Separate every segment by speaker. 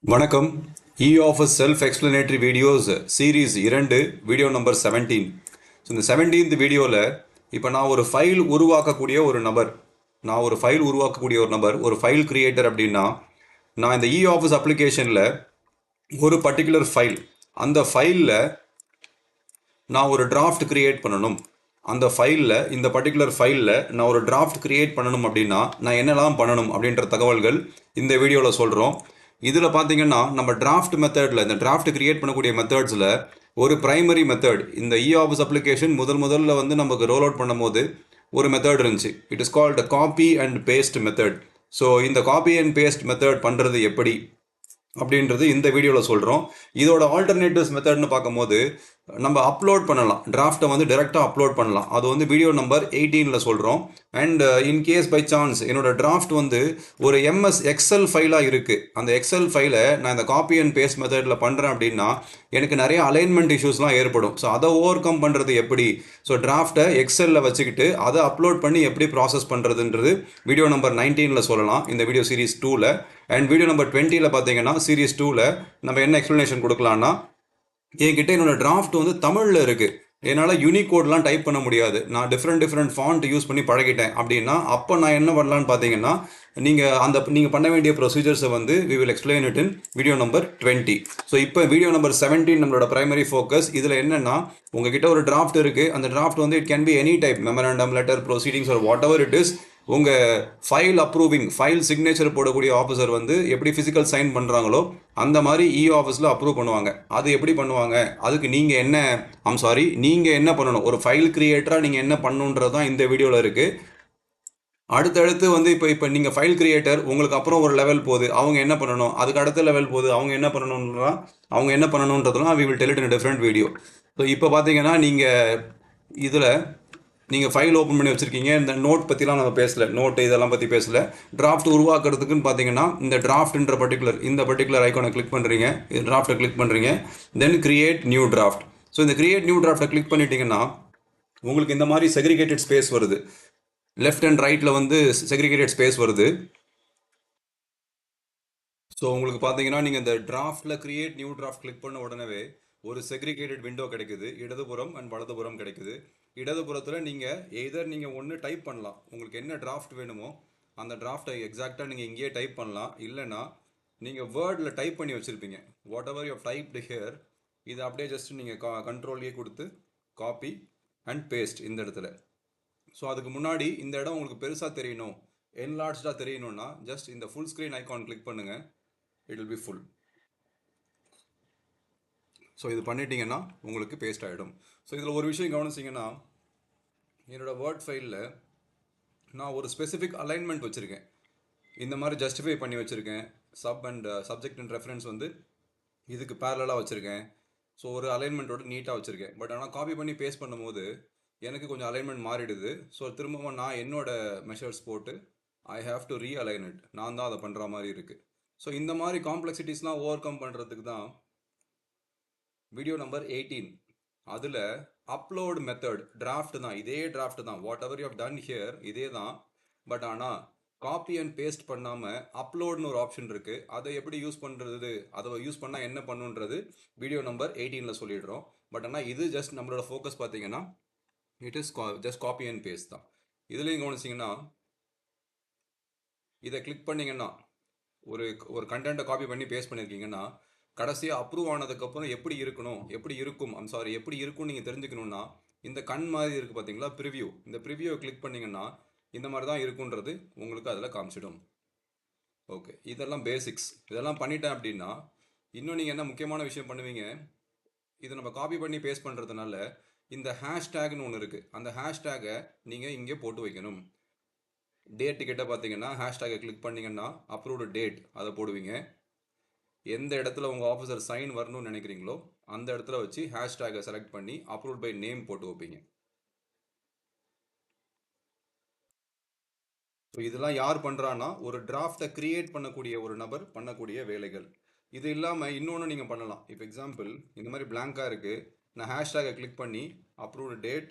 Speaker 1: வணக்கம். e-office self-explanatory videos series 2 video number 17. So இந்த 17th வீடியோவில் இப்போ நான் ஒரு ஃபைல் உருவாக்கக்கூடிய ஒரு நபர் ஒரு ஃபைல் கிரியேட்டர் அப்படின்னா நான் இந்த e-office அப்ளிகேஷனில் ஒரு பர்டிகுலர் ஃபைல் அந்த ஃபைலில் நான் ஒரு டிராஃப்ட் கிரியேட் பண்ணணும். அந்த ஃபைலில் இந்த பர்டிகுலர் ஃபைலில் நான் ஒரு டிராஃப்ட் கிரியேட் பண்ணணும் அப்படின்னா நான் என்னெல்லாம் பண்ணணும் அப்படின்ற தகவல்கள் இந்த வீடியோவில் சொல்கிறோம். இதில் பார்த்தீங்கன்னா நம்ம டிராஃப்ட் மெத்தடில் இந்த டிராஃப்ட் கிரியேட் பண்ணக்கூடிய மெத்தட்ஸில் ஒரு பிரைமரி மெத்தட் இந்த e-office அப்ளிகேஷன் முதல்ல வந்து நமக்கு ரோல் அவுட் பண்ணும்போது ஒரு மெத்தட் இருந்துச்சு. It is called copy and paste method. So இந்த காப்பி அண்ட் பேஸ்ட் மெத்தட் பண்ணுறது எப்படி அப்படின்றது இந்த வீடியோவில் சொல்கிறோம். இதோட ஆல்டர்னேட்டிவ்ஸ் மெத்தட்னு பார்க்கும்போது நம்ம அப்லோட் பண்ணலாம், டிராஃப்டை வந்து டைரெக்டாக அப்லோட் பண்ணலாம். அது வந்து வீடியோ நம்பர் 18ல் சொல்கிறோம். அண்ட் இன்கேஸ் பை சான்ஸ் என்னோட டிராஃப்ட் வந்து ஒரு எம்எஸ் எக்ஸல் ஃபைலாக இருக்குது, அந்த எக்ஸல் ஃபைலை நான் இந்த காப்பி அண்ட் பேஸ்ட் மெத்தடில் பண்ணுறேன் அப்படின்னா எனக்கு நிறைய அலைன்மெண்ட் இஷ்யூஸ்லாம் ஏற்படும். ஸோ அதை ஓவர் கம் பண்ணுறது எப்படி, ஸோ டிராஃப்டை எக்ஸலில் வச்சுக்கிட்டு அதை அப்லோட் பண்ணி எப்படி ப்ராசஸ் பண்ணுறதுன்றது வீடியோ நம்பர் 19ல் சொல்லலாம் இந்த வீடியோ சீரிஸ் 2ல். அண்ட் வீடியோ நம்பர் 20ல் பார்த்தீங்கன்னா சீரிஸ் 2ல் நம்ம என்ன எக்ஸ்ப்ளனேஷன் கொடுக்கலான்னா, என்கிட்ட என்னோட டிராஃப்ட் வந்து தமிழில் இருக்குது, என்னால் யூனிகோட்லாம் டைப் பண்ண முடியாது, நான் டிஃப்ரெண்ட் ஃபாண்ட் யூஸ் பண்ணி பழகிட்டேன் அப்படின்னா அப்போ நான் என்ன பண்ணலான்னு பார்த்தீங்கன்னா நீங்கள் பண்ண வேண்டிய ப்ரொசீஜர்ஸை வந்து we will explain it in video number 20. ஸோ இப்போ வீடியோ நம்பர் 17 நம்மளோட பிரைமரி ஃபோக்கஸ். இதில் என்னென்னா, உங்ககிட்ட ஒரு டிராஃப்ட் இருக்குது, அந்த டிராஃப்ட் வந்து it can be any type, memorandum, letter, proceedings or whatever it is. உங்கள் ஃபைல் அப்ரூவிங், ஃபைல் சிக்னேச்சர் போடக்கூடிய ஆஃபீஸர் வந்து எப்படி ஃபிசிக்கல் சைன் பண்ணுறாங்களோ அந்த மாதிரி e-officeல அப்ரூவ் பண்ணுவாங்க. அது எப்படி பண்ணுவாங்க, அதுக்கு நீங்கள் என்ன பண்ணணும், ஒரு ஃபைல் கிரியேட்டராக நீங்கள் என்ன பண்ணணுன்றது தான் இந்த வீடியோவில் இருக்குது. அடுத்தடுத்து வந்து இப்போ நீங்கள் ஃபைல் கிரியேட்டர், உங்களுக்கு அப்புறம் ஒரு லெவல் போகுது, அவங்க என்ன பண்ணணும், அதுக்கு அடுத்த லெவல் போகுது, அவங்க என்ன பண்ணணுன்றதுலாம் we will tell it in different video. So இப்போ பார்த்தீங்கன்னா நீங்கள் ஃபைல் ஓப்பன் பண்ணி வச்சுருக்கீங்க. இந்த நோட் பற்றிலாம் நம்ம பேசலை, நோட்டு இதெல்லாம் பற்றி பேசலை. டிராஃப்ட் உருவாக்குறதுக்குன்னு பார்த்தீங்கன்னா இந்த டிராஃப்ட்ன்ற இந்த பர்டிகுலர் ஐக்கானை கிளிக் பண்ணுறீங்க, டிராஃப்ட்டை கிளிக் பண்ணுறீங்க, தென் கிரியேட் நியூ டிராஃப்ட். ஸோ இந்த கிரியேட் நியூ டிராஃப்ட்டை கிளிக் பண்ணிட்டீங்கன்னா உங்களுக்கு இந்த மாதிரி செக்ரிகேட்டட் ஸ்பேஸ் வருது, லெஃப்ட் அண்ட் ரைட்டில் வந்து செக்ரிகேட்டட் ஸ்பேஸ் வருது. ஸோ உங்களுக்கு பார்த்தீங்கன்னா நீங்கள் இந்த டிராஃப்டில் கிரியேட் நியூ டிராஃப்ட் கிளிக் பண்ண உடனே ஒரு செக்ரிகேட்டட் விண்டோ கிடைக்குது, இடதுபுறம் அண்ட் வலதுபுறம் கிடைக்குது. இடதுபுறத்தில் நீங்கள் ஒன்று டைப் பண்ணலாம், உங்களுக்கு என்ன டிராஃப்ட் வேணுமோ அந்த டிராஃப்டை எக்ஸாக்டாக நீங்கள் இங்கேயே டைப் பண்ணலாம். இல்லைனா நீங்கள் வேர்டில் டைப் பண்ணி வச்சுருப்பீங்க, what ever you typed here, இதை அப்படியே ஜஸ்ட் நீங்கள் கண்ட்ரோல்லே கொடுத்து காப்பி அண்ட் பேஸ்ட் இந்த இடத்துல. ஸோ அதுக்கு முன்னாடி இந்த இடம் உங்களுக்கு பெருசாக தெரியணும், என்லார்ஜ்டாக தெரியணும்னா ஜஸ்ட் இந்த ஃபுல் ஸ்க்ரீன் ஐக்கான் கிளிக் பண்ணுங்கள், it will be full. So இது பண்ணிட்டீங்கன்னா உங்களுக்கு பேஸ்ட் ஆகிடும். ஸோ இதில் ஒரு விஷயம் கவனிச்சிங்கன்னா, என்னோடய வேர்ட் ஃபைலில் நான் ஒரு ஸ்பெசிஃபிக் அலைன்மெண்ட் வச்சுருக்கேன், இந்த மாதிரி ஜஸ்டிஃபை பண்ணி வச்சுருக்கேன். சப்ஜெக்ட் அண்ட் ரெஃபரன்ஸ் வந்து இதுக்கு பேரலாக வச்சுருக்கேன். ஸோ ஒரு அலைன்மெண்ட்டோட நீட்டாக வச்சுருக்கேன். பட் ஆனால் காப்பி பண்ணி பேஸ்ட் பண்ணும்போது எனக்கு கொஞ்சம் அலைன்மெண்ட் மாறிடுது. ஸோ திரும்பவும் நான் என்னோட மெஷர்ஸ் போட்டு I have to realign it, நான் தான் அதை பண்ணுற மாதிரி இருக்குது. ஸோ இந்த மாதிரி காம்ப்ளெக்சிட்டிஸ்லாம் ஓவர் கம் பண்ணுறதுக்கு தான் வீடியோ நம்பர் 18. அதில் அப்லோட் மெத்தட் டிராஃப்ட் தான், இதே டிராஃப்ட் தான், whatever you have done here இதே தான். பட் ஆனால் காப்பி அண்ட் பேஸ்ட் பண்ணாமல் அப்லோட்னு ஒரு ஆப்ஷன் இருக்குது, அதை எப்படி யூஸ் பண்ணுறது, அதை யூஸ் பண்ணால் என்ன பண்ணுன்றது வீடியோ நம்பர் 18ல் சொல்லிடுறோம். பட் ஆனால் இது ஜஸ்ட் நம்மளோட ஃபோக்கஸ் பார்த்தீங்கன்னா it is just copy and paste தான். இதுலேயும் கவனிச்சிங்கன்னா இதை கிளிக் பண்ணிங்கன்னா ஒரு கண்டென்ட்டை காப்பி பண்ணி பேஸ்ட் பண்ணியிருக்கீங்கன்னா கடைசியாக அப்ரூவ் ஆனதுக்கப்புறம் எப்படி இருக்கும்னு நீங்கள் தெரிஞ்சுக்கணுன்னா இந்த கண் மாதிரி இருக்குது பார்த்தீங்களா, ப்ரிவ்யூ, இந்த ப்ரிவ்யூவை கிளிக் பண்ணிங்கன்னா இந்த மாதிரி தான் இருக்குன்றது உங்களுக்கு அதில் காமிச்சிடும். ஓகே, இதெல்லாம் பேசிக்ஸ். இதெல்லாம் பண்ணிட்டேன் அப்படின்னா இன்னும் நீங்கள் என்ன முக்கியமான விஷயம் பண்ணுவீங்க, இதை நம்ம காப்பி பண்ணி பேஸ்ட் பண்ணுறதுனால இந்த ஹேஷ்டேக்னு ஒன்று இருக்குது, அந்த ஹேஷ்டேகை நீங்கள் இங்கே போட்டு வைக்கணும். டேட் கிட்ட பார்த்தீங்கன்னா ஹேஷ்டேகை கிளிக் பண்ணிங்கன்னா அப்ரூவ்டு டேட் அதை போடுவீங்க. எந்த இடத்துல உங்கள் ஆஃபீஸர் சைன் வரணும்னு நினைக்கிறீங்களோ அந்த இடத்துல வச்சு ஹேஷ்டேகை செலக்ட் பண்ணி அப்ரூவ்ட் பை நேம் போட்டு வைப்பீங்க. ஸோ இதெல்லாம் யார் பண்ணுறான்னா ஒரு டிராஃப்டை கிரியேட் பண்ணக்கூடிய ஒரு நபர் பண்ணக்கூடிய வேலைகள். இது இல்லாமல் இன்னொன்று நீங்கள் பண்ணலாம். இப்போ எக்ஸாம்பிள் இந்த மாதிரி பிளாங்காக இருக்குது, நான் ஹேஷ்டேகை கிளிக் பண்ணி அப்ரூவ்டு டேட்,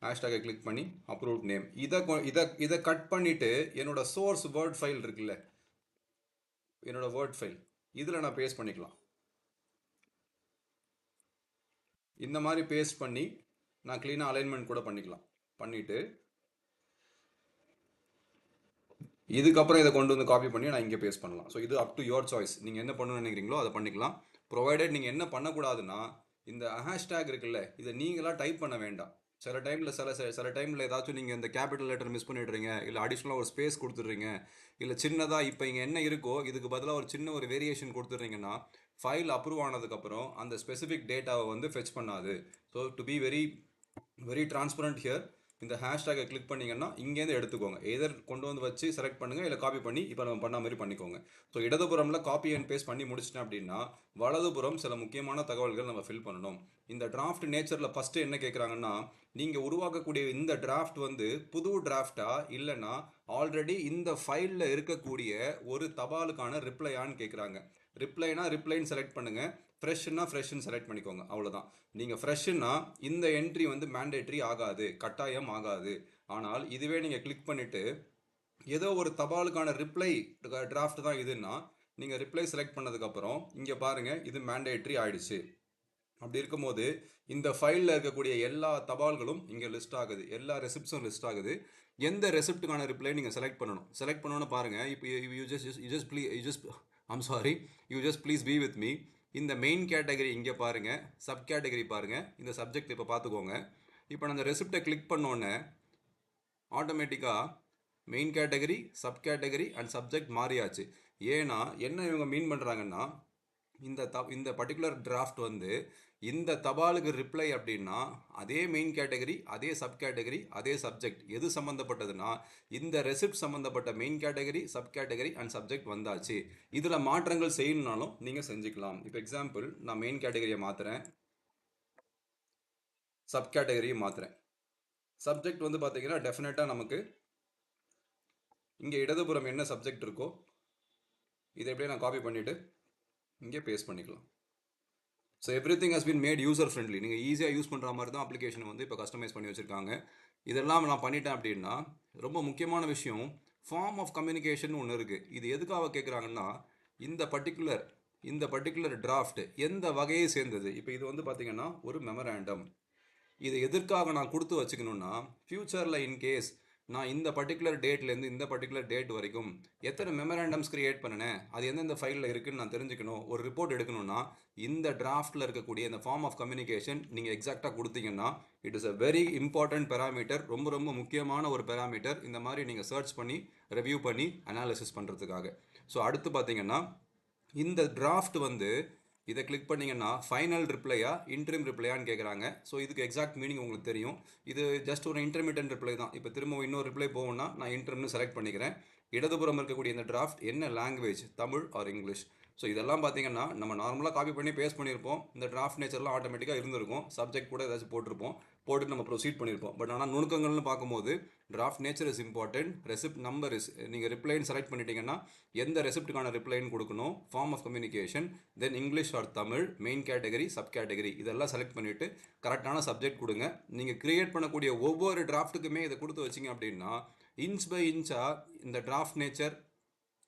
Speaker 1: ஹேஷ்டேகை கிளிக் பண்ணி அப்ரூவ்ட் நேம், இதை கட் பண்ணிவிட்டு என்னோட சோர்ஸ் வேர்ட் ஃபைல் இருக்குல்ல, என்னோட வேர்ட் ஃபைல் இதில் நான் பேஸ்ட் பண்ணிக்கலாம். இந்த மாதிரி பேஸ்ட் பண்ணி நான் க்ளீனாக அலைன்மெண்ட் கூட பண்ணிக்கலாம். பண்ணிவிட்டு இதுக்கப்புறம் இதை கொண்டு வந்து காப்பி பண்ணி நான் இங்கே பேஸ்ட் பண்ணலாம். ஸோ இது அப் டு யுவர் சாய்ஸ். நீங்கள் என்ன பண்ணணும்னு நினைக்கிறீங்களோ அதை பண்ணிக்கலாம். ப்ரொவைடட் நீங்கள் என்ன பண்ணக்கூடாதுன்னா, இந்த ஹேஷ்டேக் இருக்குல்ல, இதை நீங்களாக டைப் பண்ண வேண்டாம். சில டைமில் சில டைமில் ஏதாச்சும் நீங்கள் இந்த கேபிட்டல் லெட்டர் மிஸ் பண்ணிடுறீங்க, இல்லை அடிஷ்னலாக ஒரு ஸ்பேஸ் கொடுத்துட்றீங்க, இல்லை சின்னதாக இப்போ இங்கே என்ன இருக்கோ இதுக்கு பதிலாக ஒரு சின்ன ஒரு வேரியேஷன் கொடுத்துட்றீங்கன்னா, ஃபைல் அப்ரூவ் ஆனதுக்கப்புறம் அந்த ஸ்பெசிஃபிக் டேட்டாவை வந்து ஃபெச் பண்ணாது. So to be very very transparent here, இந்த ஹேஷ்டேக்கை கிளிக் பண்ணிங்கன்னா இங்கேருந்து எடுத்துக்கோங்க. எதர் கொண்டு வந்து வச்சு செலக்ட் பண்ணுங்கள், இல்லை காப்பி பண்ணி இப்போ நம்ம பண்ண மாதிரி பண்ணிக்கோங்க. ஸோ இடதுபுறமில் காப்பி அண்ட் பேஸ்ட் பண்ணி முடிச்சிட்டேன் அப்படின்னா, வலதுபுறம் சில முக்கியமான தகவல்கள் நம்ம ஃபில் பண்ணணும். இந்த டிராஃப்ட் நேச்சரில் ஃபஸ்ட்டு என்ன கேட்குறாங்கன்னா, நீங்கள் உருவாக்கக்கூடிய இந்த டிராஃப்ட் வந்து புது டிராஃப்டா இல்லைன்னா ஆல்ரெடி இந்த ஃபைலில் இருக்கக்கூடிய ஒரு தபாலுக்கான ரிப்ளையான்னு கேட்குறாங்க. ரிப்ளைனா ரிப்ளைன்னு செலக்ட் பண்ணுங்கள், ஃப்ரெஷ்னா ஃப்ரெஷ்ன்னு செலக்ட் பண்ணிக்கோங்க, அவ்வளோதான். நீங்கள் ஃப்ரெஷ்ஷுன்னா இந்த என்ட்ரி வந்து மேண்டேட்ரி ஆகாது, கட்டாயம் ஆகாது. ஆனால் இதுவே நீங்கள் கிளிக் பண்ணிவிட்டு ஏதோ ஒரு தபாலுக்கான ரிப்ளை டிராஃப்ட் தான் இதுன்னா, நீங்கள் ரிப்ளை செலக்ட் பண்ணதுக்கப்புறம் இங்கே பாருங்கள் இது மேண்டேட்ரி ஆயிடுச்சு. அப்படி இருக்கும்போது இந்த ஃபைலில் இருக்கக்கூடிய எல்லா தபால்களும் இங்கே லிஸ்ட் ஆகுது, எல்லா ரெசிப்ட்ஸும் லிஸ்ட் ஆகுது. எந்த ரெசிப்ட்டுக்கான ரிப்ளை நீங்கள் செலக்ட் பண்ணணும், செலக்ட் பண்ணணும்னு பாருங்கள். இப்போ you just please be with me. இந்த மெயின் கேட்டகரி இங்கே பாருங்கள், சப் கேட்டகரி பாருங்கள், இந்த சப்ஜெக்ட் இப்போ பார்த்துக்கோங்க. இப்போ நான் அந்த ரெசிப்டை கிளிக் பண்ணோன்னே ஆட்டோமேட்டிக்காக main category, sub category and subject மாறியாச்சு. ஏன்னா என்ன இவங்க மீன் பண்ணுறாங்கன்னா, இந்த பர்டிகுலர் டிராஃப்ட் வந்து இந்த தபாலுக்கு ரிப்ளை அப்படின்னா அதே மெயின் கேட்டகரி, அதே சப் கேட்டகரி, அதே சப்ஜெக்ட் எது சம்மந்தப்பட்டதுன்னா இந்த ரெசிப்ட் சம்மந்தப்பட்ட main category, sub category and subject வந்தாச்சு. இதில் மாற்றங்கள் செய்யணும்னாலும் நீங்கள் செஞ்சுக்கலாம். இப்போ எக்ஸாம்பிள் நான் மெயின் கேட்டகரியை மாற்றுறேன், சப் கேட்டகரியை மாற்றுறேன். சப்ஜெக்ட் வந்து பார்த்தீங்கன்னா டெஃபினட்டாக நமக்கு இங்கே இடதுபுறம் என்ன சப்ஜெக்ட் இருக்கோ இதை எப்படியே நான் காப்பி பண்ணிவிட்டு இங்கே பேஸ்ட் பண்ணிக்கலாம். So every thing has been made user friendly. நீங்கள் ஈஸியாக யூஸ் பண்ணுற மாதிரி தான் அப்ளிகேஷனை வந்து இப்போ கஸ்டமைஸ் பண்ணி வச்சுருக்காங்க. இதெல்லாம் நான் பண்ணிட்டேன் அப்படின்னா, ரொம்ப முக்கியமான விஷயம் ஃபார்ம் ஆஃப் கம்யூனிகேஷன் ஒன்று இருக்குது. இது எதுக்காக கேட்குறாங்கன்னா, இந்த பர்டிகுலர் டிராஃப்ட் எந்த வகையை சேர்ந்தது. இப்போ இது வந்து பார்த்திங்கன்னா ஒரு மெமராண்டம். இது எதற்காக நான் கொடுத்து வச்சுக்கணுன்னா, ஃப்யூச்சரில் இன்கேஸ் நான் இந்த பர்டிகுலர் டேட்லேருந்து இந்த பர்டிகுலர் டேட் வரைக்கும் எத்தனை மெமராண்டம்ஸ் க்ரியேட் பண்ணினேன், அது எந்தெந்த ஃபைலில் இருக்குதுன்னு நான் தெரிஞ்சுக்கணும், ஒரு ரிப்போர்ட் எடுக்கணும்னா இந்த டிராஃப்டில் இருக்கக்கூடிய இந்த ஃபார்ம் ஆஃப் கம்யூனிகேஷன் நீங்கள் எக்ஸாக்டாக கொடுத்தீங்கன்னா it is a very important parameter, ரொம்ப ரொம்ப முக்கியமான ஒரு பெராமீட்டர். இந்த மாதிரி நீங்கள் சர்ச் பண்ணி ரிவ்யூ பண்ணி அனாலிசிஸ் பண்ணுறதுக்காக. ஸோ அடுத்து பார்த்தீங்கன்னா இந்த டிராஃப்ட் வந்து இதை கிளிக் பண்ணிங்கன்னா ஃபைனல் ரிப்ளையா இன்ட்ரிம் ரிப்ளையான்னு கேட்குறாங்க. ஸோ இதுக்கு எக்ஸாக்ட் மீனிங் உங்களுக்கு தெரியும். இது ஜஸ்ட் ஒரு இன்டர்மீடியன்ட் ரிப்ளை தான். இப்போ திரும்ப இன்னொரு ரிப்ளை போகணும்னா நான் இன்ட்ரிம்னு செலக்ட் பண்ணிக்கிறேன். இடதுபுறம் இருக்கக்கூடிய இந்த டிராஃப்ட் என்ன language, Tamil R English. So இதெல்லாம் பார்த்தீங்கன்னா நம்ம நார்மலாக காப்பி பண்ணி பேஸ்ட் பண்ணியிருப்போம். இந்த டிராஃப்ட் நேச்சர்லாம் ஆட்டோமேட்டிக்காக இருந்திருக்கும். சப்ஜெக்ட் கூட ஏதாச்சும் போட்டிருப்போம், போட்டு நம்ம ப்ரொசீட் பண்ணியிருப்போம். பட் ஆனால் நுணுக்கங்கள்னு பார்க்கும்போது draft nature is important. Receipt number is, நீங்கள் ரிப்ளைன்னு செலக்ட் பண்ணிட்டீங்கன்னா எந்த ரெசிப்ட்டுக்கான ரிப்ளைன்னு கொடுக்கணும், form of communication, then English or Tamil, main category, sub category இதெல்லாம் செலக்ட் பண்ணிவிட்டு கரெக்டான சப்ஜெக்ட் கொடுங்க. நீங்கள் க்ரியேட் பண்ணக்கூடிய ஒவ்வொரு டிராஃப்ட்டுக்குமே இதை கொடுத்து வச்சிங்க அப்படின்னா இன்ச் பை இன்ச்சாக இந்த draft nature,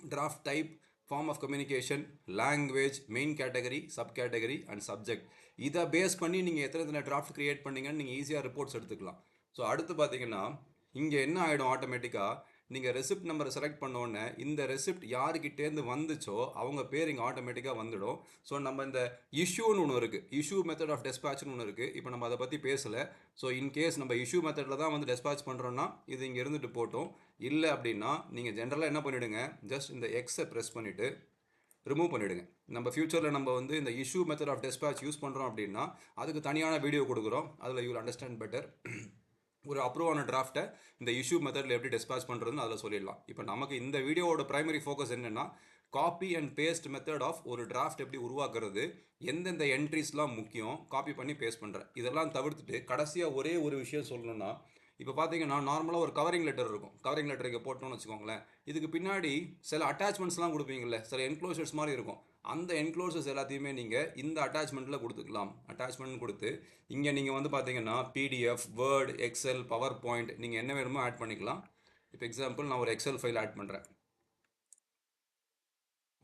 Speaker 1: draft type, form of communication, language, main category, sub category and subject இதை பேஸ் பண்ணி நீங்கள் எத்தனை டிராஃப்ட் க்ரியேட் பண்ணீங்கன்னு நீங்கள் ஈஸியாக ரிப்போர்ட்ஸ் எடுத்துக்கலாம். ஸோ அடுத்து பார்த்தீங்கன்னா இங்கே என்ன ஆகிடும், ஆட்டோமேட்டிக்காக நீங்கள் ரெசிப்ட் நம்பரை செலக்ட் பண்ணோன்னே இந்த ரெசிப்ட் யாருக்கிட்டேருந்து வந்துச்சோ அவங்க பேர் இங்கே ஆட்டோமேட்டிக்காக வந்துடும். ஸோ நம்ம இந்த இஷ்யூன்னு ஒன்று இருக்குது, இஷ்யூ மெத்தட் ஆஃப் டெஸ்பாட்ச்னு ஒன்று இருக்குது. இப்போ நம்ம அதை பற்றி பேசலை. ஸோ இன்கேஸ் நம்ம இஷ்யூ மெத்தடில் தான் வந்து டெஸ்பாட்ச் பண்ணுறோன்னா இது இங்கே இருந்துட்டு போட்டோம். இல்லை அப்படின்னா நீங்கள் ஜென்ரலாக என்ன பண்ணிவிடுங்க, ஜஸ்ட் இந்த எக்ஸை ப்ரெஸ் பண்ணிவிட்டு ரிமூவ் பண்ணிவிடுங்க. நம்ம ஃபியூச்சரில் நம்ம வந்து இந்த இஷ்யூ மெத்தட் ஆஃப் டெஸ்பாட்ச் யூஸ் பண்ணுறோம் அப்படின்னா அதுக்கு தனியான வீடியோ கொடுக்குறோம், அதில் யூ வில் அண்டர்ஸ்டாண்ட் பெட்டர். ஒரு அப்ரூவ் ஆன டிராஃப்ட்டை இந்த இஷ்யூ மெத்தடில் எப்படி டிஸ்பாச் பண்ணுறதுன்னு அதில் சொல்லிடலாம். இப்போ நமக்கு இந்த வீடியோவோட பிரைமரி ஃபோக்கஸ் என்னென்னா, copy and paste method of ஒரு டிராஃப்ட் எப்படி உருவாக்குறது, எந்தெந்த என்ட்ரிஸ்லாம் முக்கியம், காப்பி பண்ணி பேஸ்ட் பண்ணுறேன். இதெல்லாம் தவிர்த்துட்டு கடைசியாக ஒரே ஒரு விஷயம் சொல்லணும்னா, இப்போ பார்த்தீங்கன்னா நார்மலாக ஒரு கவரிங் லெட்டர் இருக்கும். கவரிங் லெட்டர் இங்கே போட்டோம்னு வச்சுக்கோங்களேன், இதுக்கு பின்னாடி சில அட்டாச்மெண்ட்ஸ்லாம் கொடுப்பீங்கள்ல, சில என்க்ளோஷர்ஸ் மாதிரி இருக்கும். அந்த என்க்ளோசர்ஸ் எல்லாத்தையுமே நீங்கள் இந்த அட்டாச்மெண்ட்டில் கொடுத்துக்கலாம். அட்டாச்மெண்ட் கொடுத்து இங்கே நீங்கள் வந்து பார்த்தீங்கன்னா PDF, Word, Excel, PowerPoint நீங்கள் என்ன வேணுமோ ஆட் பண்ணிக்கலாம். இப்போ எக்ஸாம்பிள் நான் ஒரு எக்ஸல் ஃபைல் ஆட் பண்ணுறேன்.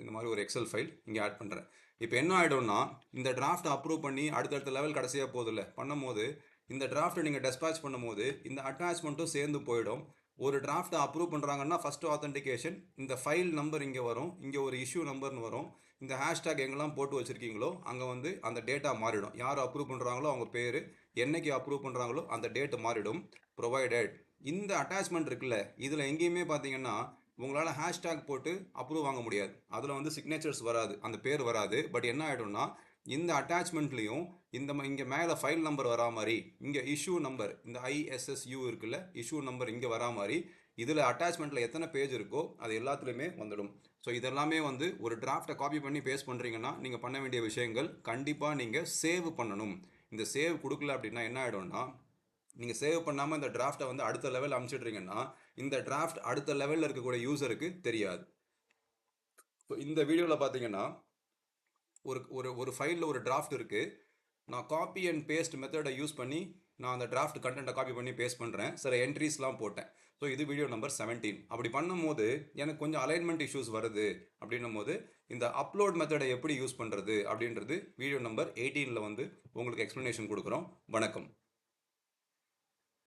Speaker 1: இந்த மாதிரி ஒரு எக்ஸல் ஃபைல் இங்கே ஆட் பண்ணுறேன். இப்போ என்ன ஆகிடும்னா இந்த டிராஃப்ட் அப்ரூவ் பண்ணி அடுத்தடுத்த லெவல் கடைசியாக போதில்ல பண்ணும்போது இந்த டிராஃப்ட்டை நீங்கள் டெஸ்பாச் பண்ணும்போது இந்த அட்டாச்மெண்ட்டும் சேர்ந்து போயிடும். ஒரு டிராஃப்ட்டை அப்ரூவ் பண்ணுறாங்கன்னா ஃபஸ்ட்டு ஆத்தென்டிகேஷன் இந்த ஃபைல் நம்பர் இங்கே வரும், இங்கே ஒரு இஷ்யூ நம்பர்னு வரும். இந்த ஹேஷ்டேக் எங்கெல்லாம் போட்டு வச்சுருக்கீங்களோ அங்கே வந்து அந்த டேட்டா மாறிடும். யார் அப்ரூவ் பண்ணுறாங்களோ அவங்க பேர், என்னைக்கு அப்ரூவ் பண்ணுறாங்களோ அந்த டேட்டு மாறிடும். ப்ரொவைடட் இந்த அட்டாச்மெண்ட் இருக்குல்ல, இதில் எங்கேயுமே பார்த்தீங்கன்னா உங்களால் ஹேஷ்டேக் போட்டு அப்ரூவ் வாங்க முடியாது. அதில் வந்து சிக்னேச்சர்ஸ் வராது, அந்த பேர் வராது. பட் என்ன ஆகிடும்னா இந்த அட்டாச்மெண்ட்லேயும் இங்கே மேலே ஃபைல் நம்பர் வரா மாதிரி, இங்கே இஷ்யூ நம்பர் இந்த ISSU இருக்குல்ல, இஷ்யூ நம்பர் இங்கே வரா மாதிரி இதில் அட்டாச்மெண்ட்டில் எத்தனை பேஜ் இருக்கோ அது எல்லாத்துலேயுமே வந்துடும். ஸோ இதெல்லாமே வந்து ஒரு டிராஃப்டை காப்பி பண்ணி பேஸ்ட் பண்ணுறீங்கன்னா நீங்கள் பண்ண வேண்டிய விஷயங்கள் கண்டிப்பாக நீங்கள் சேவ் பண்ணணும். இந்த சேவ் கொடுக்கல அப்படின்னா என்ன ஆகிடும்னா நீங்கள் சேவ் பண்ணாமல் இந்த டிராஃப்டை வந்து அடுத்த லெவல் அனுப்பிச்சிட்றீங்கன்னா இந்த டிராஃப்ட் அடுத்த லெவலில் இருக்கக்கூடிய யூசருக்கு தெரியாது. ஸோ இந்த வீடியோவில் பார்த்தீங்கன்னா ஒரு ஒரு ஒரு ஃபைலில் ஒரு டிராஃப்ட் இருக்குது. நான் காப்பி அண்ட் பேஸ்ட் மெத்தடை யூஸ் பண்ணி நான் அந்த டிராஃப்ட் கண்டென்ட்டை காப்பி பண்ணி பேஸ்ட் பண்ணுறேன். சில என்ட்ரிஸ்லாம் போட்டேன். ஸோ இது வீடியோ நம்பர் 17. அப்படி பண்ணும்போது எனக்கு கொஞ்சம் அலைன்மெண்ட் இஷ்யூஸ் வருது. அப்படின்னும் போது இந்த அப்லோட் மெத்தடை எப்படி யூஸ் பண்ணுறது அப்படின்றது வீடியோ நம்பர் 18 வந்து உங்களுக்கு எக்ஸ்ப்ளனேஷன் கொடுக்குறோம். வணக்கம்.